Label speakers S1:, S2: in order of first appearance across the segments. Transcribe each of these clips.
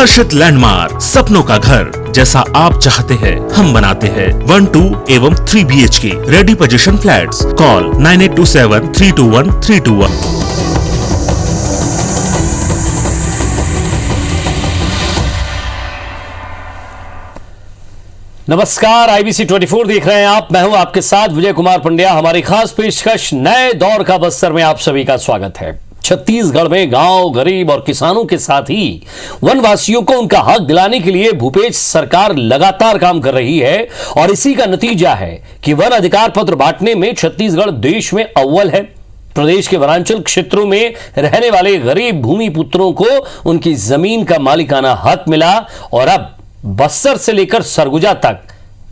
S1: हर्षित landmark, सपनों का घर जैसा आप चाहते हैं हम बनाते हैं। 1, 2 एवं 3 BHK ready position flats. Call 9827321321।
S2: नमस्कार, IBC 24 देख रहे हैं आप। मैं हूं आपके साथ विजय कुमार पंड्या। हमारी खास पेशकश नए दौर का बस्तर में आप सभी का स्वागत है। छत्तीसगढ़ में गांव, गरीब और किसानों के साथ ही वनवासियों को उनका हक दिलाने के लिए भूपेश सरकार लगातार काम कर रही है और इसी का नतीजा है कि वन अधिकार पत्र बांटने में छत्तीसगढ़ देश में अव्वल है। प्रदेश के वनांचल क्षेत्रों में रहने वाले गरीब भूमि पुत्रों को उनकी जमीन का मालिकाना हक मिला और अब बस्तर से लेकर सरगुजा तक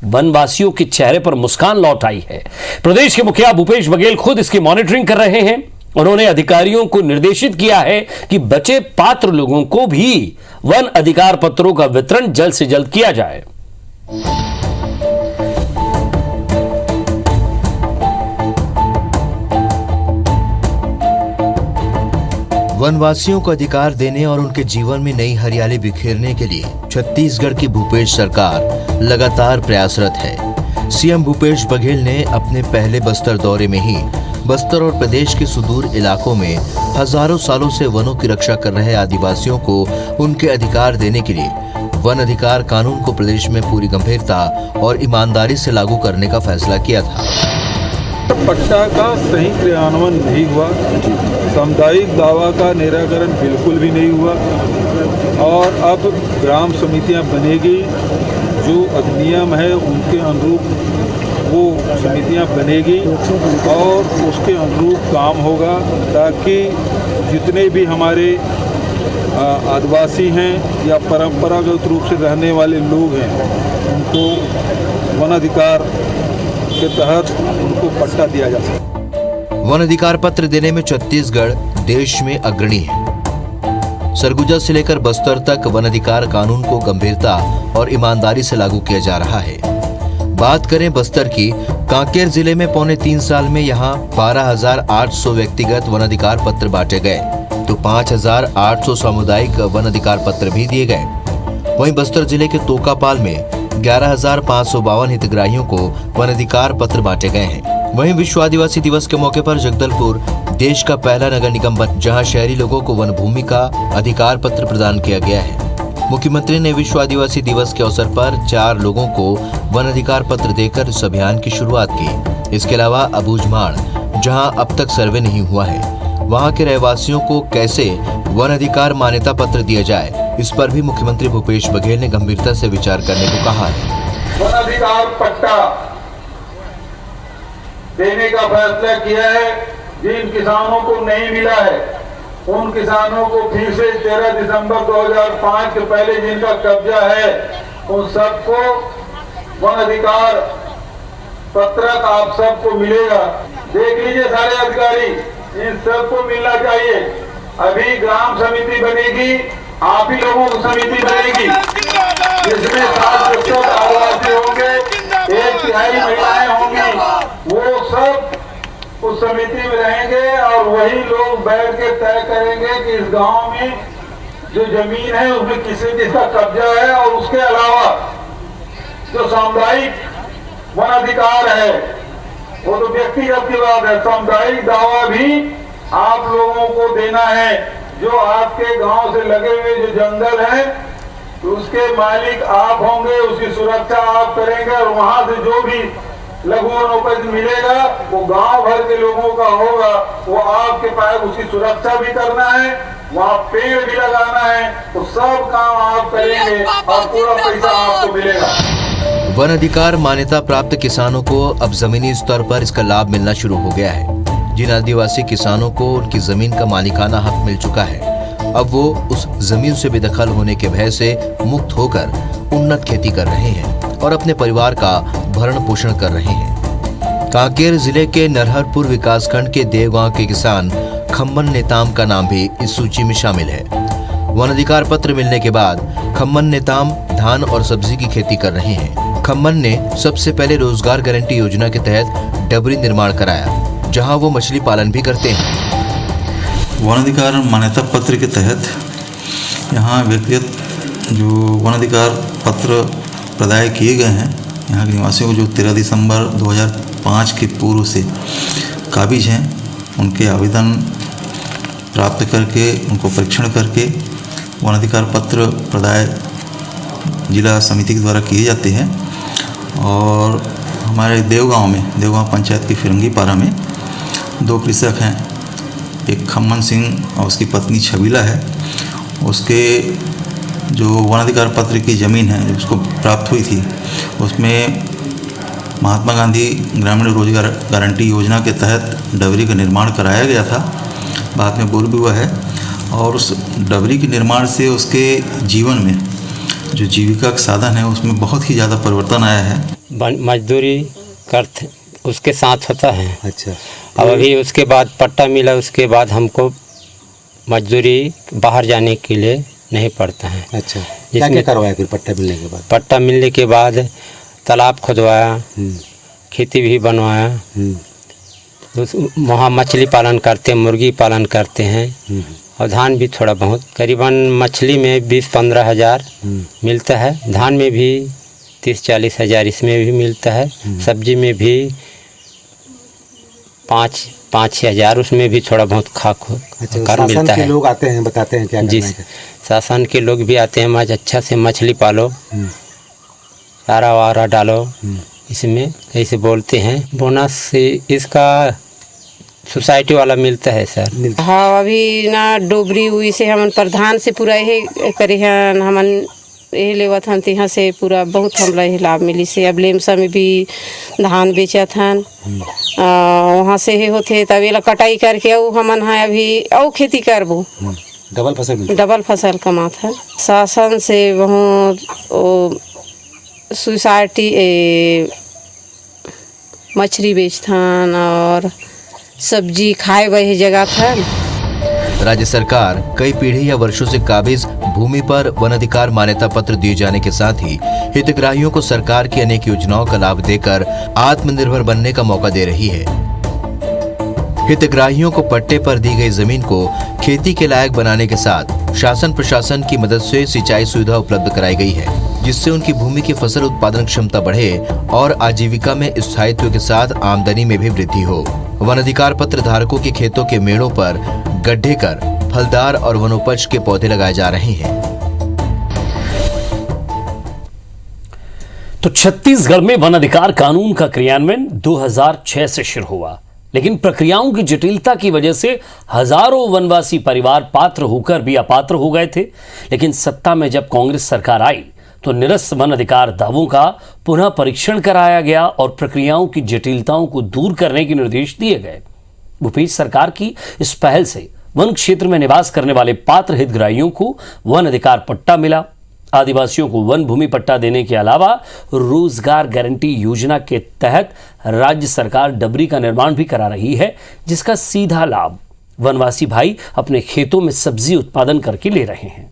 S2: वनवासियों के चेहरे पर मुस्कान लौट आई है। प्रदेश के मुखिया भूपेश बघेल खुद इसकी मॉनिटरिंग कर रहे हैं। उन्होंने अधिकारियों को निर्देशित किया है कि बचे पात्र लोगों को भी वन अधिकार पत्रों का वितरण जल्द से जल्द किया जाए।
S3: वनवासियों को अधिकार देने और उनके जीवन में नई हरियाली बिखेरने के लिए छत्तीसगढ़ की भूपेश सरकार लगातार प्रयासरत है। सीएम भूपेश बघेल ने अपने पहले बस्तर दौरे में ही बस्तर और प्रदेश के सुदूर इलाकों में हजारों सालों से वनों की रक्षा कर रहे आदिवासियों को उनके अधिकार देने के लिए वन अधिकार कानून को प्रदेश में पूरी गंभीरता और ईमानदारी से लागू करने का फैसला किया था।
S4: पट्टा का सही क्रियान्वयन नहीं हुआ, सामुदायिक दावा का निराकरण बिल्कुल भी नहीं हुआ और अब ग्राम समितियां बनेगी, जो अधिनियम है उनके अनुरूप वो समितियां बनेगी और उसके अनुरूप काम होगा ताकि जितने भी हमारे आदिवासी हैं या परंपरागत रूप से रहने वाले लोग हैं उनको वन अधिकार के तहत उनको पट्टा दिया जा सके।
S3: वन अधिकार पत्र देने में छत्तीसगढ़ देश में अग्रणी है। सरगुजा से लेकर बस्तर तक वन अधिकार कानून को गंभीरता और ईमानदारी से लागू किया जा रहा है। बात करें बस्तर की, कांकेर जिले में पौने 3 साल में यहाँ 12,800 व्यक्तिगत वन अधिकार पत्र बांटे गए तो 5,800 सामुदायिक वन अधिकार पत्र भी दिए गए। वहीं बस्तर जिले के तोकापाल में 11,552 हितग्राहियों को वन अधिकार पत्र बांटे गए हैं। वहीं विश्व आदिवासी दिवस के मौके पर जगदलपुर देश का पहला नगर निगम बन, जहां शहरी लोगों को वन भूमि का अधिकार पत्र प्रदान किया गया है। मुख्यमंत्री ने विश्व आदिवासी दिवस के अवसर पर 4 लोगों को वन अधिकार पत्र देकर इस अभियान की शुरुआत की। इसके अलावा अबूझमाड़, जहां अब तक सर्वे नहीं हुआ है, वहां के रहवासियों को कैसे वन अधिकार मान्यता पत्र दिया जाए, इस पर भी मुख्यमंत्री भूपेश बघेल ने गंभीरता से विचार करने को कहा है।
S4: वन अधिकार पट्टा देने का फैसला किया है। जिन किसानों को नहीं मिला है उन किसानों को फिर से 13 दिसंबर 2005 के पहले जिनका कब्जा है उन सबको वन अधिकार पत्रक आप सबको मिलेगा। देख लीजिए सारे अधिकारी, इन सबको मिलना चाहिए। अभी ग्राम समिति बनेगी, आप ही लोगों की समिति बनेगी जिसमें 7% आदिवासी होंगे, 1/3 महिलाएं होंगी। वो सब उस समिति में रहेंगे और वही लोग बैठ के तय करेंगे कि इस गांव में जो जमीन है उसमें किसका कब्जा है और उसके अलावा जो सामुदायिक वन अधिकार है वो तो व्यक्तिगत की बात है। सामुदायिक दावा भी आप लोगों को देना है। जो आपके गांव से लगे हुए जो जंगल है उसके मालिक आप होंगे, उसकी सुरक्षा आप करेंगे और वहां से जो भी लघु वनोपज मिलेगा वो गांव भर के लोगों का होगा। वो आपके पास उसकी सुरक्षा भी करना है, वहाँ पेड़ भी लगाना है, तो सब काम आप करेंगे और पूरा पैसा आपको मिलेगा।
S3: वन अधिकार मान्यता प्राप्त किसानों को अब जमीनी स्तर पर इसका लाभ मिलना शुरू हो गया है। जिन आदिवासी किसानों को उनकी जमीन का मालिकाना हक मिल चुका है, अब वो उस जमीन से बेदखल होने के भय से मुक्त होकर उन्नत खेती कर रहे हैं और अपने परिवार का भरण पोषण कर रहे हैं। कांकेर जिले के नरहरपुर विकासखंड के देवगांव के किसान खम्मन नेताम का नाम भी इस सूची में शामिल है। वन अधिकार पत्र मिलने के बाद खम्मन नेताम धान और सब्जी की खेती कर रहे हैं। खम्मन ने सबसे पहले रोजगार गारंटी योजना के तहत डबरी निर्माण कराया, जहां वो मछली पालन भी करते हैं।
S5: वन अधिकार मान्यता पत्र के तहत यहाँ व्यक्तिगत जो वन अधिकार पत्र प्रदाय किए गए हैं यहाँ के निवासियों को, जो 13 दिसंबर 2005 के पूर्व से काबिज हैं, उनके आवेदन प्राप्त करके उनको परीक्षण करके वन अधिकार पत्र प्रदाय जिला समिति के द्वारा किए जाते हैं। और हमारे देवगांव पंचायत की फिरंगी पारा में 2 कृषक हैं, एक खम्मन सिंह और उसकी पत्नी छबीला है। उसके जो वन अधिकार पत्र की ज़मीन है उसको प्राप्त हुई थी, उसमें महात्मा गांधी ग्रामीण रोजगार गारंटी योजना के तहत डबरी का निर्माण कराया गया था, बाद में बोर भी हुआ है। और उस डबरी के निर्माण से उसके जीवन में जो जीविका का साधन है उसमें बहुत ही ज़्यादा परिवर्तन आया है।
S6: मजदूरी करते उसके साथ होता है।
S7: अच्छा।
S6: अब अभी उसके बाद पट्टा मिला, उसके बाद हमको मजदूरी बाहर जाने के लिए नहीं पड़ता है।
S7: अच्छा, क्या करवाया फिर पट्टा मिलने के बाद?
S6: पट्टा मिलने के बाद तालाब खुदवाया, खेती भी बनवाया, वहाँ मछली पालन करते हैं, मुर्गी पालन करते हैं और धान भी थोड़ा बहुत, करीबन मछली में 20-15 हज़ार मिलता है, धान में भी 30-40 हज़ार इसमें भी मिलता है, सब्जी में भी 5-6 हज़ार, उसमें भी थोड़ा बहुत कर मिलता है।
S7: लोग आते हैं, बताते हैं क्या
S6: जी, शासन के लोग भी आते हैं, अच्छा से मछली पालो, चारा वारा डालो, इसमें ऐसे बोलते हैं। बोनस से इसका सोसाइटी वाला मिलता है सर।
S8: हाँ, अभी ना डोबरी हुई से हमन प्रधान से पूरा यही करे हैं, हमन यही लेवत हन, यहाँ से पूरा बहुत हमला यही लाभ मिली से। अब लेमसा में भी धान बेचत हन, वहाँ से ही होते तब ये कटाई करके औ हमन है अभी औ खेती करबो, डबल फसल कमात है। शासन से बहुत सोसाइटी मछली बेचथन और सब्जी खाए वही जगह था।
S3: राज्य सरकार कई पीढ़ी या वर्षों से काबिज भूमि पर वन अधिकार मान्यता पत्र दिए जाने के साथ ही हितग्राहियों को सरकार की अनेक योजनाओं का लाभ देकर आत्मनिर्भर बनने का मौका दे रही है। हितग्राहियों को पट्टे पर दी गई जमीन को खेती के लायक बनाने के साथ शासन प्रशासन की मदद से सिंचाई सुविधा उपलब्ध कराई गई है, जिससे उनकी भूमि की फसल उत्पादन क्षमता बढ़े और आजीविका में स्थायित्व के साथ आमदनी में भी वृद्धि हो। वन अधिकार पत्र धारकों के खेतों के मेड़ों पर गड्ढे कर फलदार और वनोपज के पौधे लगाए जा रहे हैं।
S2: तो छत्तीसगढ़ में वन अधिकार कानून का क्रियान्वयन 2006 से शुरू हुआ, लेकिन प्रक्रियाओं की जटिलता की वजह से हजारों वनवासी परिवार पात्र होकर भी अपात्र हो गए थे। लेकिन सत्ता में जब कांग्रेस सरकार आई तो निरस्त वन अधिकार दावों का पुनः परीक्षण कराया गया और प्रक्रियाओं की जटिलताओं को दूर करने के निर्देश दिए गए। भूपेश सरकार की इस पहल से वन क्षेत्र में निवास करने वाले पात्र हितग्राहियों को वन अधिकार पट्टा मिला। आदिवासियों को वन भूमि पट्टा देने के अलावा रोजगार गारंटी योजना के तहत राज्य सरकार डबरी का निर्माण भी करा रही है, जिसका सीधा लाभ वनवासी भाई अपने खेतों में सब्जी उत्पादन करके ले रहे हैं।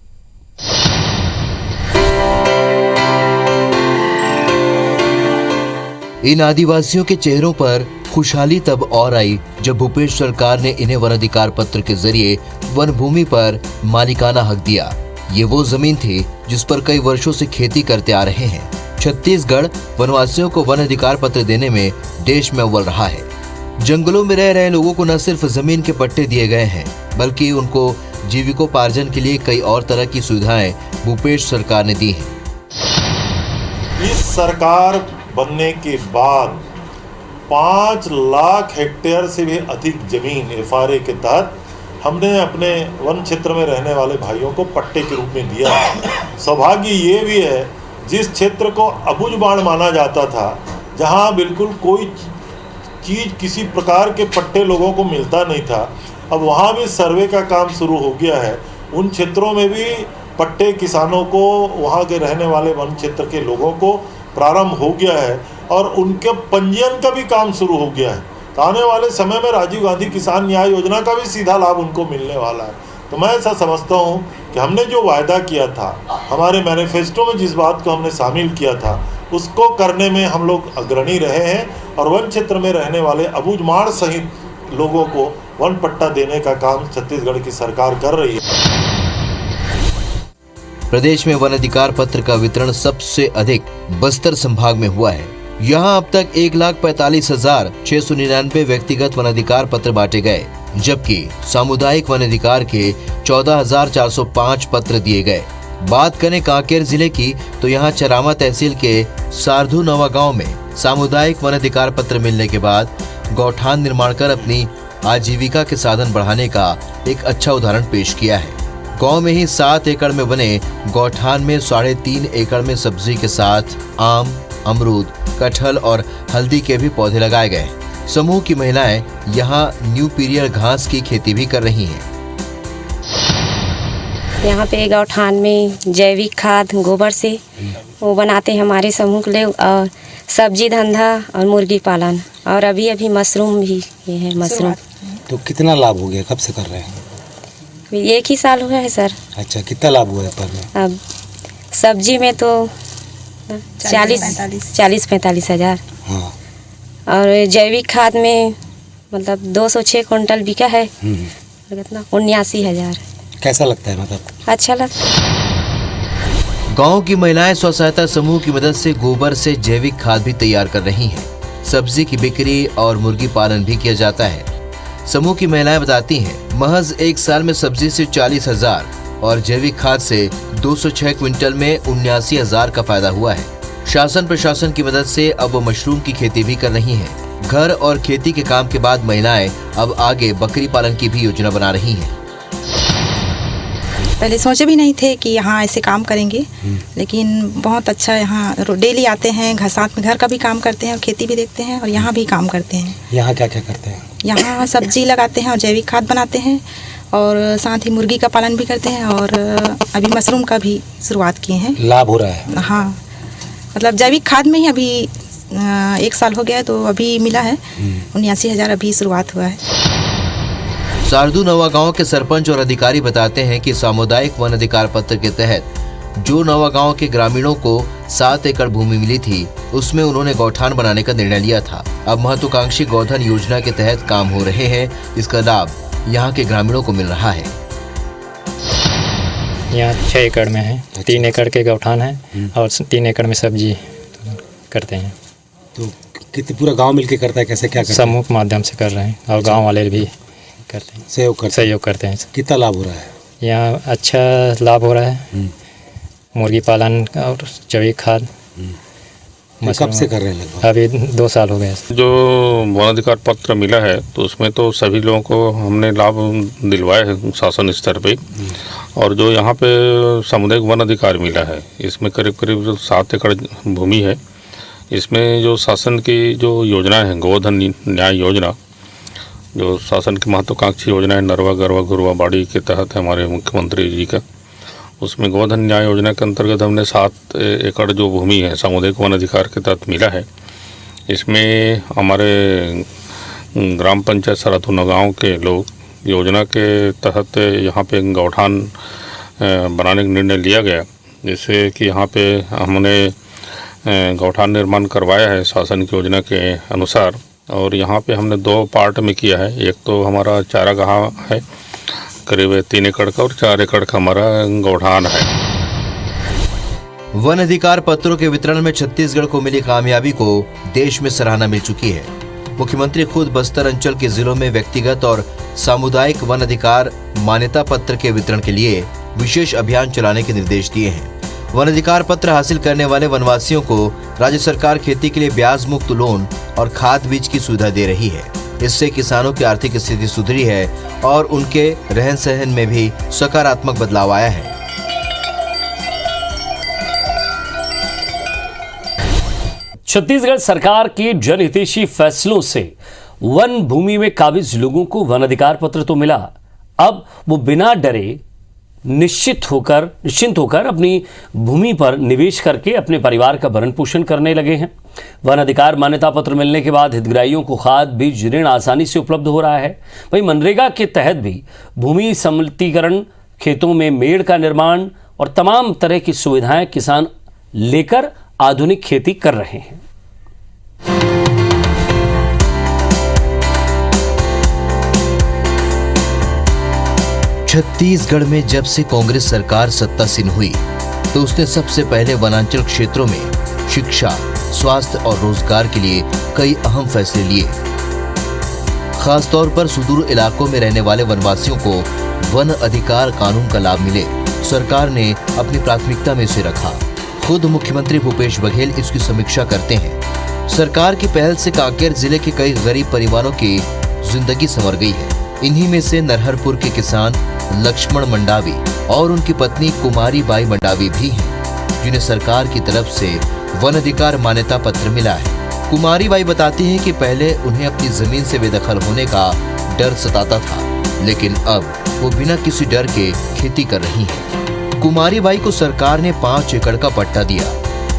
S3: इन आदिवासियों के चेहरों पर खुशहाली तब और आई जब भूपेश सरकार ने इन्हें वन अधिकार पत्र के जरिए वन भूमि पर मालिकाना हक दिया। ये वो जमीन थी जिस पर कई वर्षों से खेती करते आ रहे हैं। छत्तीसगढ़ वनवासियों को वन अधिकार पत्र देने में देश में अव्वल रहा है। जंगलों में रह रहे लोगों को न सिर्फ जमीन के पट्टे दिए गए हैं, बल्कि उनको जीविकोपार्जन के लिए कई और तरह की सुविधाएं भूपेश सरकार ने दी हैं।
S9: इस सरकार बनने के बाद 5 लाख हेक्टेयर से भी अधिक जमीन एफआरए के तहत हमने अपने वन क्षेत्र में रहने वाले भाइयों को पट्टे के रूप में दिया है। सौभाग्य ये भी है, जिस क्षेत्र को अबुझ बाण माना जाता था, जहां बिल्कुल कोई चीज़ किसी प्रकार के पट्टे लोगों को मिलता नहीं था, अब वहां भी सर्वे का काम शुरू हो गया है। उन क्षेत्रों में भी पट्टे किसानों को, वहां के रहने वाले वन क्षेत्र के लोगों को प्रारंभ हो गया है और उनके पंजीयन का भी काम शुरू हो गया है। तो आने वाले समय में राजीव गांधी किसान न्याय योजना का भी सीधा लाभ उनको मिलने वाला है। तो मैं ऐसा समझता हूँ कि हमने जो वायदा किया था, हमारे मैनिफेस्टो में जिस बात को हमने शामिल किया था, उसको करने में हम लोग अग्रणी रहे हैं और वन क्षेत्र में रहने वाले अबूझमाड़ सहित लोगों को वन पट्टा देने का काम छत्तीसगढ़ की सरकार कर रही है।
S3: प्रदेश में वन अधिकार पत्र का वितरण सबसे अधिक बस्तर संभाग में हुआ है। यहाँ अब तक 1,45,699 व्यक्तिगत वन अधिकार पत्र बांटे गए, जबकि सामुदायिक वन अधिकार के 14,405 पत्र दिए गए। बात करें कांकेर जिले की तो यहाँ चरामा तहसील के सारधू नवा गांव में सामुदायिक वन अधिकार पत्र मिलने के बाद गौठान निर्माण कर अपनी आजीविका के साधन बढ़ाने का एक अच्छा उदाहरण पेश किया है। गांव में ही 7 एकड़ में बने गौठान में 3.5 एकड़ में सब्जी के साथ आम, अमरूद, कटहल और हल्दी के भी पौधे लगाए गए। समूह की महिलाएं यहाँ न्यू पीरियड घास की खेती भी कर रही हैं।
S10: यहाँ पे गौठान में जैविक खाद गोबर से वो बनाते हैं हमारे समूह के लोग, और सब्जी धंधा और मुर्गी पालन, और अभी मशरूम भी ये है मशरूम।
S7: तो कितना लाभ हो गया, कब से कर रहे हैं?
S10: 1 ही साल हुआ है सर।
S7: अच्छा, कितना लाभ हुआ है पर में?
S10: अब सब्जी में तो 40-45 हज़ार,
S7: हाँ।
S10: और जैविक खाद में मतलब 206 कुंटल बिका है, कितना 79,000।
S7: कैसा लगता है, मतलब
S10: अच्छा लगता है।
S3: गांव की महिलाएं स्व सहायता समूह की मदद से गोबर से जैविक खाद भी तैयार कर रही हैं। सब्जी की बिक्री और मुर्गी पालन भी किया जाता है। समूह की महिलाएं बताती हैं, महज 1 साल में सब्जी से 40,000 और जैविक खाद से 206 क्विंटल में 79,000 का फायदा हुआ है। शासन प्रशासन की मदद से अब वो मशरूम की खेती भी कर रही हैं। घर और खेती के काम के बाद महिलाएं अब आगे बकरी पालन की भी योजना बना रही हैं।
S11: पहले सोचे भी नहीं थे कि यहाँ ऐसे काम करेंगे, लेकिन बहुत अच्छा, यहाँ डेली आते हैं, साथ में घर का भी काम करते हैं और खेती भी देखते हैं और यहाँ भी काम करते हैं।
S7: यहाँ क्या क्या करते हैं?
S11: यहाँ सब्जी लगाते हैं और जैविक खाद बनाते हैं, और साथ ही मुर्गी का पालन भी करते हैं, और अभी मशरूम का भी शुरुआत किए हैं।
S7: लाभ हो रहा है?
S11: हाँ, मतलब जैविक खाद में ही अभी 1 साल हो गया है, तो अभी मिला है 79,000, अभी शुरुआत हुआ है।
S3: सारधू नवा गांव के सरपंच और अधिकारी बताते हैं कि सामुदायिक वन अधिकार पत्र के तहत जो नवा गांव के ग्रामीणों को 7 एकड़ भूमि मिली थी, उसमें उन्होंने गौठान बनाने का निर्णय लिया था। अब महत्वाकांक्षी गौधन योजना के तहत काम हो रहे हैं। इसका लाभ यहाँ के ग्रामीणों को मिल रहा है।
S12: यहाँ 6 एकड़ में है, 3 एकड़ के गौठान है और 3 एकड़ में सब्जी करते हैं।
S7: तो कितने पूरा गांव मिलके करता है, कैसे क्या करते हैं?
S12: समूह के माध्यम से कर रहे हैं और गांव वाले भी करते हैं, सहयोग करते हैं।
S7: कितना लाभ हो रहा है?
S12: यहाँ अच्छा लाभ हो रहा है। मुर्गी पालन और जैविक खाद।
S7: कब से कर रहे हैं लगभग?
S12: अभी 2 साल हो गए।
S13: जो वन अधिकार पत्र मिला है तो उसमें तो सभी लोगों को हमने लाभ दिलवाए है शासन स्तर पे, और जो यहाँ पे सामुदायिक वन अधिकार मिला है इसमें करीब करीब 7 एकड़ भूमि है। इसमें जो शासन की जो योजना है गोधन न्याय योजना, जो शासन की महत्वाकांक्षी योजना है नरवा गरवा गुरवा बाड़ी के तहत हमारे मुख्यमंत्री जी का, उसमें गोधन न्याय योजना के अंतर्गत हमने 7 एकड़ जो भूमि है सामुदायिक वन अधिकार के तहत मिला है। इसमें हमारे ग्राम पंचायत सराथुना गाँव के लोग योजना के तहत यहाँ पे गौठान बनाने का निर्णय लिया गया, जिससे कि यहाँ पे हमने गौठान निर्माण करवाया है शासन की योजना के अनुसार। और यहाँ पे हमने 2 पार्ट में किया है। एक तो हमारा चारागाह है करीब 3 एकड़ का, और 4 एकड़ का हमारा गौठान है।
S3: वन अधिकार पत्रों के वितरण में छत्तीसगढ़ को मिली कामयाबी को देश में सराहना मिल चुकी है। मुख्यमंत्री खुद बस्तर अंचल के जिलों में व्यक्तिगत और सामुदायिक वन अधिकार मान्यता पत्र के वितरण के लिए विशेष अभियान चलाने के निर्देश दिए हैं। वन अधिकार पत्र हासिल करने वाले वनवासियों को राज्य सरकार खेती के लिए ब्याज मुक्त लोन और खाद बीज की सुविधा दे रही है। इससे किसानों की आर्थिक स्थिति सुधरी है और उनके रहन सहन में भी सकारात्मक बदलाव आया है।
S2: छत्तीसगढ़ सरकार के जनहितैषी फैसलों से वन भूमि में काबिज लोगों को वन अधिकार पत्र तो मिला, अब वो बिना डरे निश्चिंत होकर अपनी भूमि पर निवेश करके अपने परिवार का भरण पोषण करने लगे हैं। वन अधिकार मान्यता पत्र मिलने के बाद हितग्राहियों को खाद बीज ऋण आसानी से उपलब्ध हो रहा है। वहीं मनरेगा के तहत भी भूमि समतलीकरण, खेतों में मेड़ का निर्माण और तमाम तरह की सुविधाएं किसान लेकर आधुनिक खेती कर रहे हैं।
S3: छत्तीसगढ़ में जब से कांग्रेस सरकार सत्तासीन हुई, तो उसने सबसे पहले वनांचल क्षेत्रों में शिक्षा, स्वास्थ्य और रोजगार के लिए कई अहम फैसले लिए। खासतौर पर सुदूर इलाकों में रहने वाले वनवासियों को वन अधिकार कानून का लाभ मिले, सरकार ने अपनी प्राथमिकता में इसे रखा। खुद मुख्यमंत्री भूपेश बघेल इसकी समीक्षा करते हैं। सरकार की पहल से कांकेर जिले के कई गरीब परिवारों की जिंदगी संवर गई है। इन्हीं में से नरहरपुर के किसान लक्ष्मण मंडावी और उनकी पत्नी कुमारी बाई मंडावी भी हैं, जिन्हें सरकार की तरफ से वन अधिकार मान्यता पत्र मिला है। कुमारी बाई बताती हैं कि पहले उन्हें अपनी जमीन से बेदखल होने का डर सताता था, लेकिन अब वो बिना किसी डर के खेती कर रही हैं। कुमारी बाई को सरकार ने 5 एकड़ का पट्टा दिया,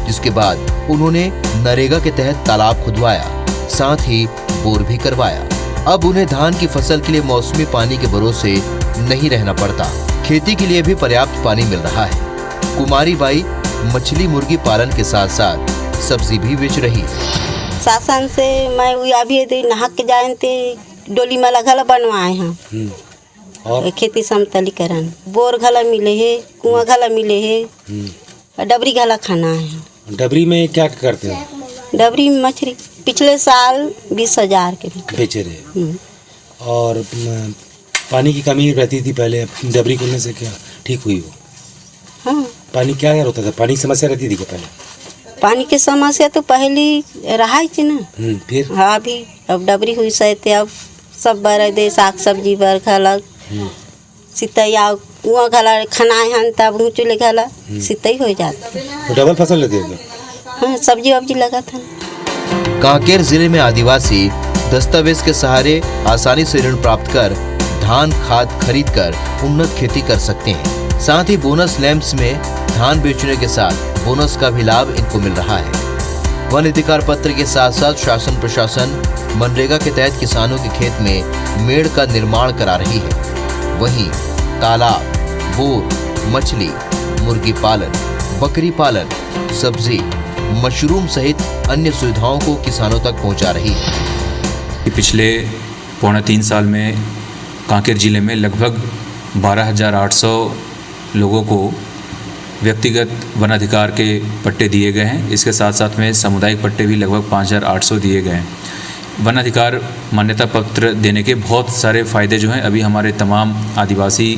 S3: जिसके बाद उन्होंने नरेगा के तहत तालाब खुदवाया, साथ ही बोर भी करवाया। अब उन्हें धान की फसल के लिए मौसमी पानी के भरोसे नहीं रहना पड़ता, खेती के लिए भी पर्याप्त पानी मिल रहा है। कुमारी बाई मछली मुर्गी पालन के साथ साथ सब्जी भी बेच रही है।
S14: शासन से मैं अभी नहा के जाए थे डोली माला घला बनवाए हैं और खेती समतलीकरण, बोर घला मिले है, कुआं घला मिले है, डबरी घला खाना है।
S7: डबरी में क्या करते हैं?
S14: डबरी में मछली पिछले साल 20,000 के
S7: बेचे रहे। और पानी की कमी रहती थी पहले, डबरी खोलने से क्या ठीक हुई वो?
S14: हाँ।
S7: पानी क्या होता था? पानी की समस्या रहती थी क्या पहले?
S14: पानी की समस्या तो पहले रहा थी ना।
S7: फिर
S14: हाँ अभी अब डबरी हुई सहते, अब सब बर दे साग सब्जी बर खलक सितैया कुआं घला खनाए हन तब चूल्हे घला सितई हो जाती।
S7: तो डबल फसल लेते हैं?
S14: हाँ सब्जी वब्जी लगा था।
S3: कांकेर जिले में आदिवासी दस्तावेज के सहारे आसानी से ऋण प्राप्त कर धान खाद खरीद कर उन्नत खेती कर सकते हैं। साथ ही बोनस लैंप्स में धान बेचने के साथ बोनस का भी लाभ इनको मिल रहा है। वन अधिकार पत्र के साथ साथ शासन प्रशासन मनरेगा के तहत किसानों के खेत में मेड़ का निर्माण करा रही है। वहीं तालाब, बोर, मछली, मुर्गी पालन, बकरी पालन, सब्जी, मशरूम सहित अन्य सुविधाओं को किसानों तक पहुंचा रही है।
S15: पिछले 2.25 साल में कांकेर जिले में लगभग 12,800 लोगों को व्यक्तिगत वन अधिकार के पट्टे दिए गए हैं। इसके साथ साथ में सामुदायिक पट्टे भी लगभग 5,800 दिए गए हैं। वन अधिकार मान्यता पत्र देने के बहुत सारे फ़ायदे जो हैं अभी हमारे तमाम आदिवासी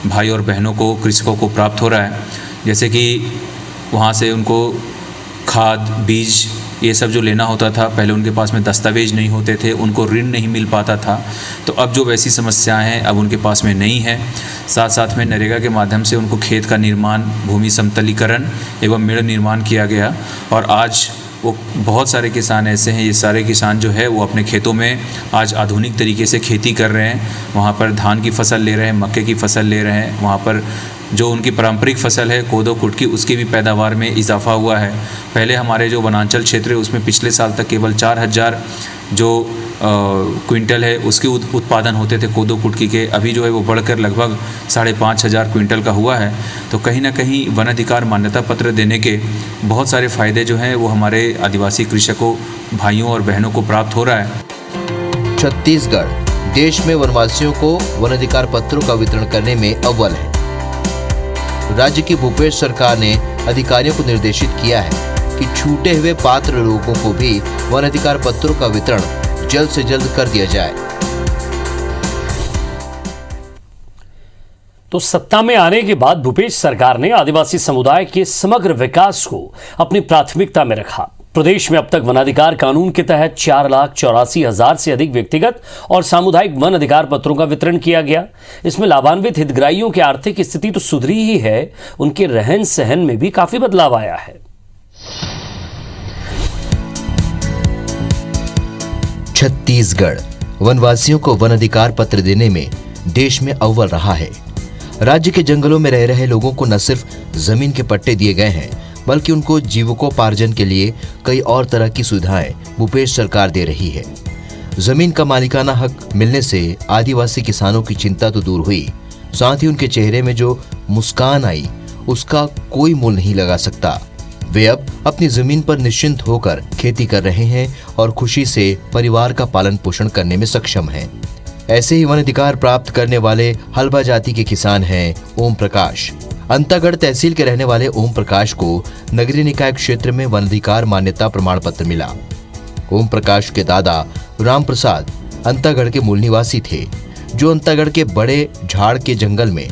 S15: भाई और बहनों को, कृषकों को प्राप्त हो रहा है। जैसे कि वहाँ से उनको खाद, बीज ये सब जो लेना होता था, पहले उनके पास में दस्तावेज नहीं होते थे, उनको ऋण नहीं मिल पाता था, तो अब जो वैसी समस्याएं हैं अब उनके पास में नहीं है। साथ साथ में नरेगा के माध्यम से उनको खेत का निर्माण, भूमि समतलीकरण एवं मेड़ निर्माण किया गया और आज वो बहुत सारे किसान ऐसे हैं, ये सारे किसान जो है वो अपने खेतों में आज आधुनिक तरीके से खेती कर रहे हैं। वहाँ पर धान की फसल ले रहे हैं, मक्के की फसल ले रहे हैं। वहाँ पर जो उनकी पारंपरिक फसल है कोदो कुटकी, उसकी भी पैदावार में इजाफा हुआ है। पहले हमारे जो वनांचल क्षेत्र है उसमें पिछले साल तक केवल 4,000 जो क्विंटल है उसके उत्पादन होते थे कोदो कुटकी के, अभी जो है वो बढ़कर लगभग 5,500 क्विंटल का हुआ है। तो कहीं ना कहीं वन अधिकार मान्यता पत्र देने के बहुत सारे फ़ायदे जो हैं वो हमारे आदिवासी कृषकों, भाइयों और बहनों को प्राप्त हो रहा है।
S3: छत्तीसगढ़ देश में वनवासियों को वन अधिकार पत्रों का वितरण करने में अव्वल है। राज्य की भूपेश सरकार ने अधिकारियों को निर्देशित किया है कि छूटे हुए पात्र लोगों को भी वन अधिकार पत्रों का वितरण जल्द से जल्द कर दिया जाए।
S2: तो सत्ता में आने के बाद भूपेश सरकार ने आदिवासी समुदाय के समग्र विकास को अपनी प्राथमिकता में रखा। प्रदेश में अब तक वनाधिकार कानून के तहत 4,84,000 से अधिक व्यक्तिगत और सामुदायिक वन अधिकार पत्रों का वितरण किया गया। इसमें लाभान्वित हितग्राहियों की आर्थिक स्थिति तो सुधरी ही है, उनके रहन सहन में भी काफी बदलाव आया है।
S3: छत्तीसगढ़ वनवासियों को वन अधिकार पत्र देने में देश में अव्वल रहा है। राज्य के जंगलों में रह रहे लोगों को न सिर्फ जमीन के पट्टे दिए गए हैं, बल्कि उनको जीविकोपार्जन के लिए कई और तरह की सुविधाएं भूपेश सरकार दे रही है। जमीन का मालिकाना हक मिलने से आदिवासी किसानों की चिंता तो दूर हुई, साथ ही उनके चेहरे में जो मुस्कान आई उसका कोई मोल नहीं लगा सकता। वे अब अपनी जमीन पर निश्चिंत होकर खेती कर रहे हैं और खुशी से परिवार का पालन पोषण करने में सक्षम हैं। ऐसे ही वन अधिकार प्राप्त करने वाले हल्बा जाति के किसान हैं ओम प्रकाश। अंतागढ़ तहसील के रहने वाले ओम प्रकाश को नगरीय निकाय क्षेत्र में वन अधिकार मान्यता प्रमाण पत्र मिला। ओम प्रकाश के दादा राम प्रसाद अंतागढ़ के मूल निवासी थे, जो अंतागढ़ के बड़े झाड़ के जंगल में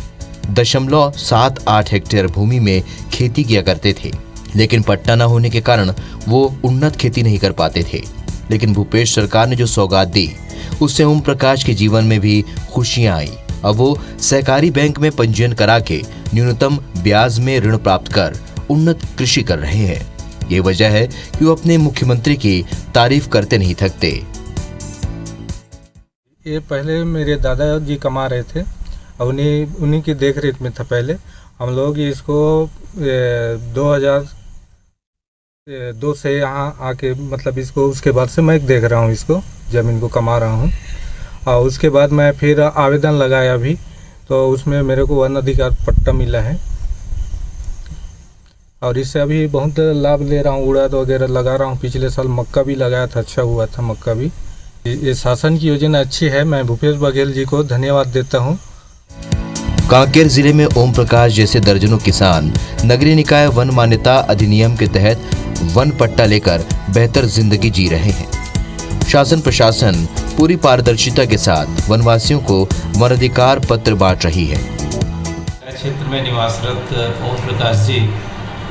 S3: 0.78 हेक्टेयर भूमि में खेती किया करते थे, लेकिन पट्टा न होने के कारण वो उन्नत खेती नहीं कर पाते थे। लेकिन भूपेश सरकार ने जो सौगात दी, उससे ओम प्रकाश के जीवन में भी खुशियां आई। अब वो सहकारी बैंक में पंजीयन करा के न्यूनतम ब्याज में ऋण प्राप्त कर उन्नत कृषि कर रहे हैं। ये वजह है कि वो अपने मुख्यमंत्री की तारीफ करते नहीं थकते।
S16: ये पहले मेरे दादाजी कमा रहे थे और उन्हीं की देख रेख में था। पहले हम लोग इसको 2002 से यहाँ आके मतलब इसको उसके बाद से मैं देख रहा हूँ, इसको ज़मीन को कमा रहा हूँ। और उसके बाद मैं फिर आवेदन लगाया अभी, तो उसमें मेरे को वन अधिकार पट्टा मिला है और इससे अभी बहुत लाभ ले रहा हूँ। उड़द वगैरह लगा रहा हूँ। पिछले साल मक्का भी लगाया था, अच्छा हुआ था मक्का भी। ये शासन की योजना अच्छी है। मैं भूपेश बघेल जी को धन्यवाद देता हूँ।
S3: कांकेर जिले में ओम प्रकाश जैसे दर्जनों किसान नगरीय निकाय वन मान्यता अधिनियम के तहत वन पट्टा लेकर बेहतर जिंदगी जी रहे हैं। शासन प्रशासन पूरी पारदर्शिता के साथ वनवासियों को वन अधिकार पत्र बांट रही है।
S17: क्षेत्र में निवासरत ओम प्रकाश जी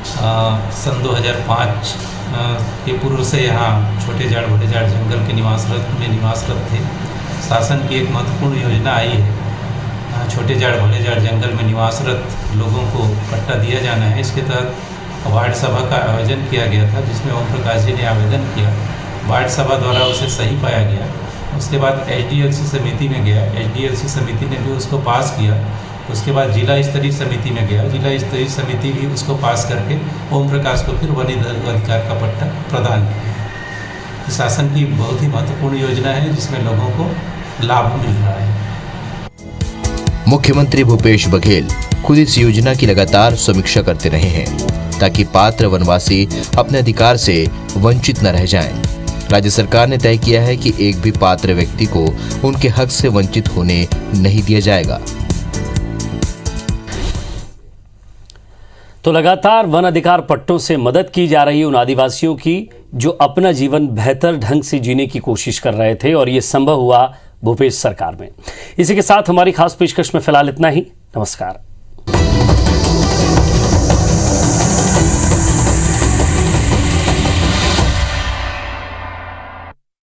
S17: सन 2005 के पूर्व से यहाँ छोटे झाड़ बड़े झाड़ जंगल के निवासरत थे। शासन की एक महत्वपूर्ण योजना आई है, छोटे झाड़ बड़े झाड़ जंगल में निवासरत लोगों को पट्टा दिया जाना है। इसके तहत वार्ड सभा का आयोजन किया गया था, जिसमें ओम प्रकाश जी ने आवेदन किया। वार्ड सभा द्वारा उसे सही पाया गया। उसके बाद HDLC समिति में गया, HDLC समिति ने भी उसको पास किया। उसके बाद जिला स्तरीय समिति में गया, जिला स्तरीय समिति भी उसको पास करके ओम प्रकाश को फिर वन अधिकार का पट्टा प्रदान किया। शासन की बहुत ही महत्वपूर्ण योजना है, जिसमें लोगों को लाभ मिल रहा है।
S3: मुख्यमंत्री भूपेश बघेल खुद इस योजना की लगातार समीक्षा करते रहे हैं, ताकि पात्र वनवासी अपने अधिकार से वंचित न रह जाएं। राज्य सरकार ने तय किया है कि एक भी पात्र व्यक्ति को उनके हक से वंचित होने नहीं दिया जाएगा।
S2: तो लगातार वन अधिकार पट्टों से मदद की जा रही है उन आदिवासियों की जो अपना जीवन बेहतर ढंग से जीने की कोशिश कर रहे थे, और ये संभव हुआ भूपेश सरकार में। इसी के साथ हमारी खास पेशकश में फिलहाल इतना ही। नमस्कार।